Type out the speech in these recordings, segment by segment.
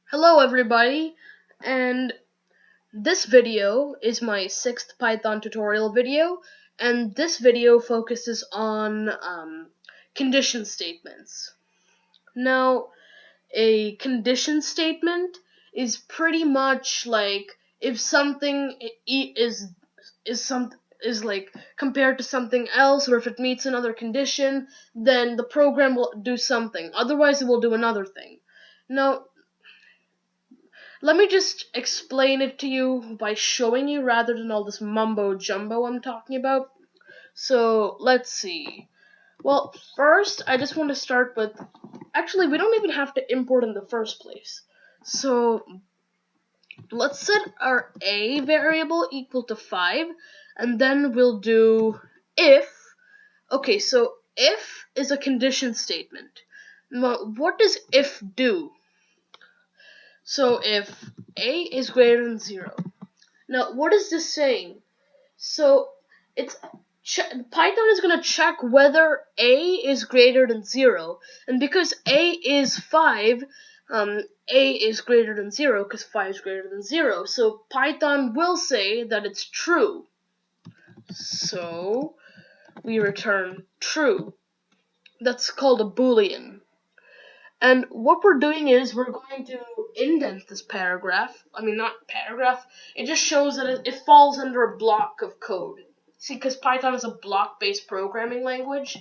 Hello everybody, and this video is my 6th Python tutorial video, and this video focuses on condition statements. Now, a condition statement is pretty much like if something is like compared to something else, or if it meets another condition, then the program will do something. Otherwise, it will do another thing. Now, let me just explain it to you by showing you rather than all this mumbo jumbo I'm talking about. So let's see. Well, first I just want to start with, actually we don't even have to import in the first place. So let's set our a variable equal to 5, and then we'll do if. Okay, so if is a condition statement. Now, what does if do? So if a is greater than 0. Now, what is this saying? So it's Python is going to check whether a is greater than 0, and because a is 5, a is greater than 0 because 5 is greater than 0. So Python will say that it's true. So we return true. That's called a Boolean. And what we're doing is we're going to indent this paragraph. I mean, not paragraph. It just shows that it falls under a block of code. See, because Python is a block-based programming language.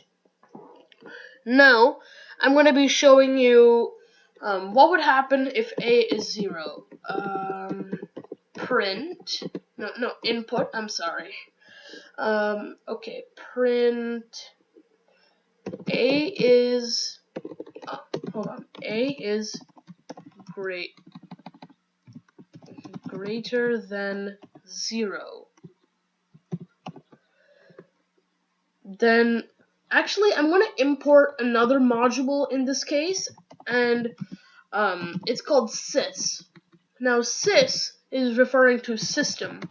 Now, I'm going to be showing you what would happen if a is 0. Print. No, input. I'm sorry. Okay, print a is. Hold on. A is greater than 0. Then actually I'm going to import another module in this case, and it's called sys. Now sys is referring to system,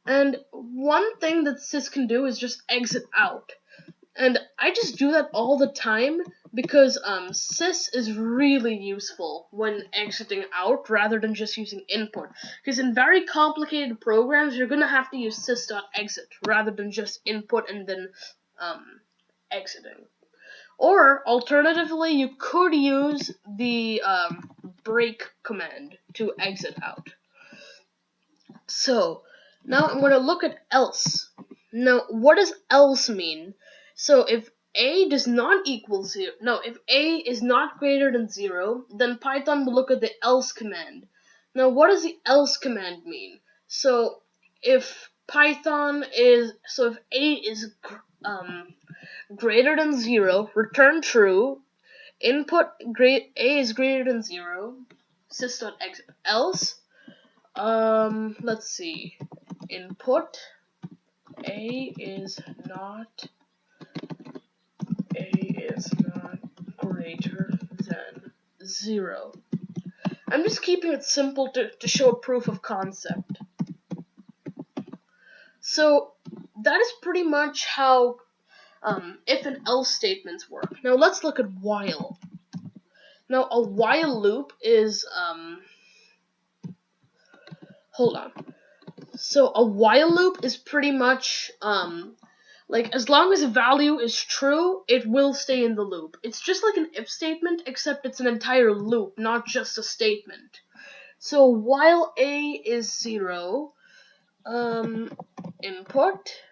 and one thing that sys can do is just exit out. And I just do that all the time because sys is really useful when exiting out rather than just using input. Because in very complicated programs, you're gonna have to use sys.exit rather than just input and then exiting. Or alternatively, you could use the break command to exit out. So now I'm going to look at else. Now, what does else mean? So if a does not equal 0, no, if a is not greater than 0, then Python will look at the else command. Now, what does the else command mean? So if if a is greater than 0, return true. Input a is greater than 0. Sys.exit. Else, let's see. Input a is not greater than 0. I'm just keeping it simple to show a proof of concept. So that is pretty much how if and else statements work. Now let's look at while. Now a while loop is hold on. So a while loop is pretty much like as long as a value is true, it will stay in the loop. It's just like an if statement, except it's an entire loop, not just a statement. So while a is 0, input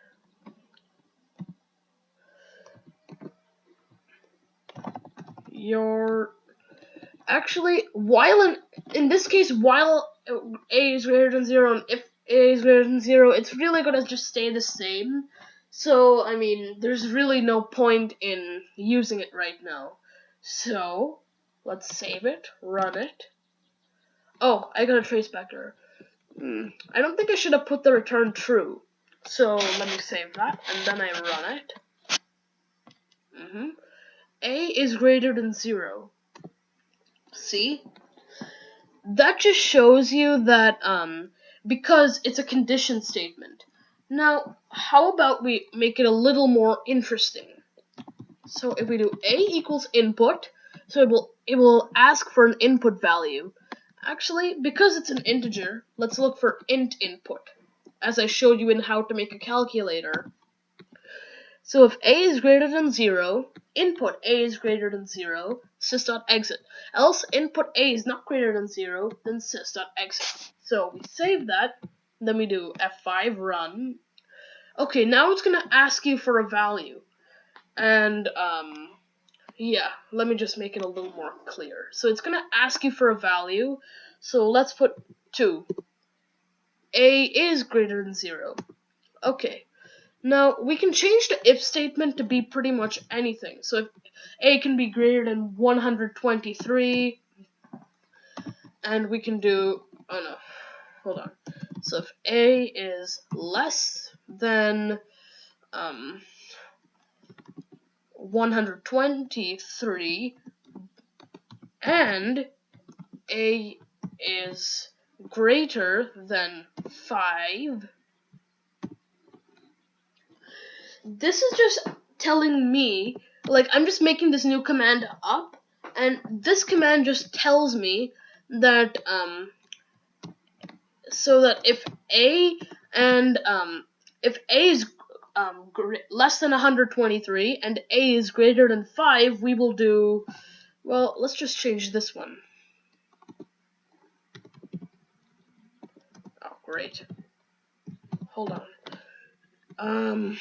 your actually while in this case while a is greater than 0 and if a is greater than 0, it's really gonna just stay the same. So I mean, there's really no point in using it right now. So let's save it, run it. Oh, I got a trace vector. I don't think I should have put the return true. So let me save that, and then I run it. A is greater than 0. See? That just shows you that because it's a condition statement. Now, how about we make it a little more interesting? So if we do a equals input, so it will ask for an input value. Actually, because it's an integer, let's look for int input, as I showed you in how to make a calculator. So if a is greater than 0, input a is greater than 0, sys.exit. Else input a is not greater than 0, then sys.exit. So we save that, then we do F5 run. Okay, now it's gonna ask you for a value. And yeah, let me just make it a little more clear. So it's gonna ask you for a value. So let's put 2. A is greater than 0. Okay. Now, we can change the if statement to be pretty much anything. So if a can be greater than 123, and we can do, oh no, hold on. So if a is less than 123, and a is greater than 5, this is just telling me, like, I'm just making this new command up, and this command just tells me that so that if a and if a is less than 123 and a is greater than 5, we will do, well, let's just change this one. Oh, great. Hold on.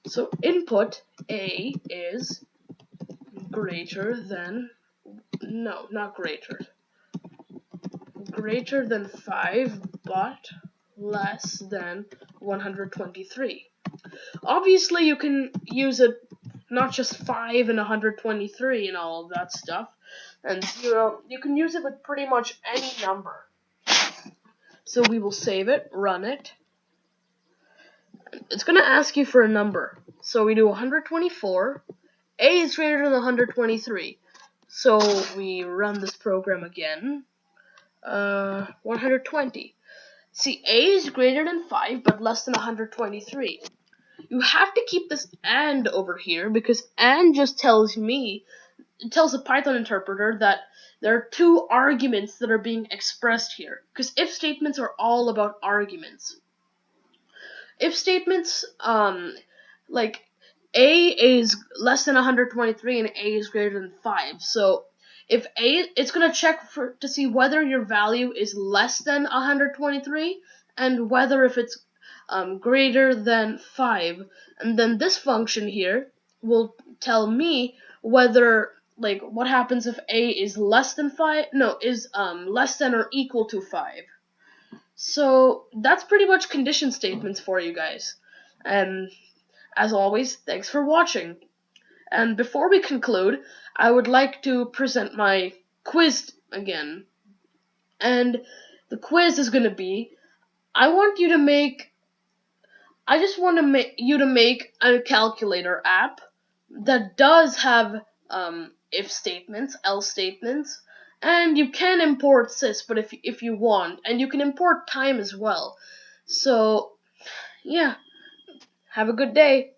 So input a is greater than, no, not greater than 5, but less than 123. Obviously, you can use it not just 5 and 123 and all of that stuff, and 0. You can use it with pretty much any number. So we will save it, run it. It's going to ask you for a number. So we do 124. A is greater than 123. So we run this program again. 120. See, a is greater than 5, but less than 123. You have to keep this AND over here, because AND just tells me, it tells the Python interpreter that there are 2 arguments that are being expressed here. Because if statements are all about arguments. If statements, like, a is less than 123 and a is greater than 5. So if a, it's going to check to see whether your value is less than 123 and whether if it's greater than 5. And then this function here will tell me whether, like, what happens if a is less than 5, no, is less than or equal to 5. So that's pretty much condition statements for you guys. And as always, thanks for watching. And before we conclude, I would like to present my quiz again. And the quiz is going to be, I just want to make you to make a calculator app that does have if statements, else statements, and you can import sys, but if you want, and you can import time as well. So yeah, have a good day.